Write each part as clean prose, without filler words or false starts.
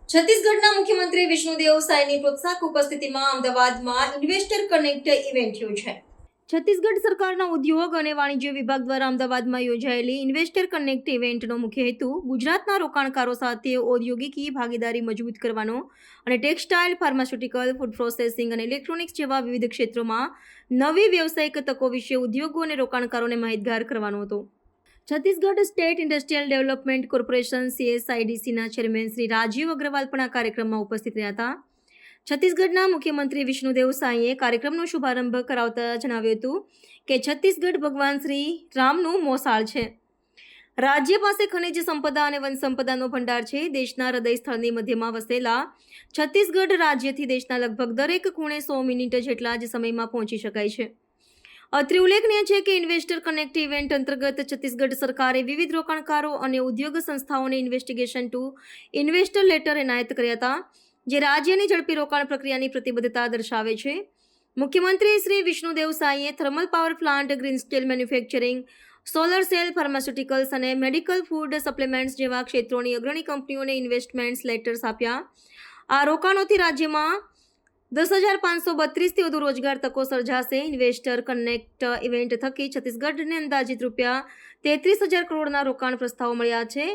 છત્તીસગઢના મુખ્યમંત્રી વિષ્ણુદેવ સાયની પ્રોત્સાહક ઉપસ્થિતિમાં અમદાવાદમાં ઇન્વેસ્ટર કનેક્ટ ઇવેન્ટ યોજાઈ। છત્તીસગઢ સરકારના ઉદ્યોગ અને વાણિજ્ય વિભાગ દ્વારા અમદાવાદમાં યોજાયેલી ઇન્વેસ્ટર કનેક્ટ ઇવેન્ટનો મુખ્ય હેતુ ગુજરાતના રોકાણકારો સાથે ઔદ્યોગિક ભાગીદારી મજબૂત કરવાનો અને ટેક્સટાઇલ, ફાર્માસ્યુટિકલ, ફૂડ પ્રોસેસિંગ અને ઇલેક્ટ્રોનિક્સ જેવા વિવિધ ક્ષેત્રોમાં નવી વ્યવસાયિક તકો વિશે ઉદ્યોગો અને રોકાણકારોને માહિતગાર કરવાનો હતો। Chhattisgarh state industrial development corporation CSIDCના ચેરમેન શ્રી રાજીવ અગ્રવાલ પણ આ કાર્યક્રમમાં ઉપસ્થિત રહ્યા હતા। છત્તીસગઢના મુખ્યમંત્રી વિષ્ણુદેવ સાંઈએ કાર્યક્રમનો શુભારંભ કરાવતા જણાવ્યું હતું કે છત્તીસગઢ ભગવાન શ્રી રામનું મોસાળ છે। રાજ્ય પાસે ખનિજ સંપદા અને વન સંપદાનો ભંડાર છે। દેશના હૃદય સ્થળની મધ્યમાં વસેલા છત્તીસગઢ રાજ્યથી દેશના લગભગ દરેક ખૂણે 100 મિનિટ જેટલા જ સમયમાં પહોંચી શકાય છે। અત્રે ઉલ્લેખનીય છે કે ઇન્વેસ્ટર કનેક્ટ ઇવેન્ટ અંતર્ગત છત્તીસગઢ સરકારે વિવિધ રોકાણકારો અને ઉદ્યોગ સંસ્થાઓને ઇન્વેસ્ટિગેશન ટુ ઇન્વેસ્ટર લેટર એનાયત કર્યા હતા, જે રાજ્યની ઝડપી રોકાણ પ્રક્રિયાની પ્રતિબદ્ધતા દર્શાવે છે। મુખ્યમંત્રી શ્રી વિષ્ણુદેવ સાંઈએ thermal power plant, green steel manufacturing, solar cell, pharmaceuticals અને મેડિકલ ફૂડ સપ્લિમેન્ટ્સ જેવા ક્ષેત્રોની અગ્રણી કંપનીઓને ઇન્વેસ્ટમેન્ટ લેટર્સ આપ્યા। આ રોકાણોથી રાજ્યમાં 10,532થી વધુ રોજગાર તકો સર્જાશે। ઇન્વેસ્ટર કનેક્ટ ઇવેન્ટ થકી છત્તીસગઢને અંદાજિત રૂપિયા 33,000 કરોડના રોકાણ પ્રસ્તાવો મળ્યા છે।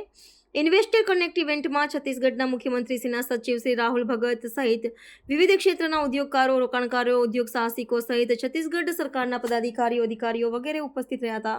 ઇન્વેસ્ટર કનેક્ટ ઇવેન્ટમાં છત્તીસગઢના મુખ્યમંત્રીશ્રીના સચિવ શ્રી રાહુલ ભગત સહિત વિવિધ ક્ષેત્રના ઉદ્યોગકારો, રોકાણકારો, ઉદ્યોગ સાહસિકો સહિત છત્તીસગઢ સરકારના પદાધિકારીઓ, અધિકારીઓ વગેરે ઉપસ્થિત રહ્યા હતા।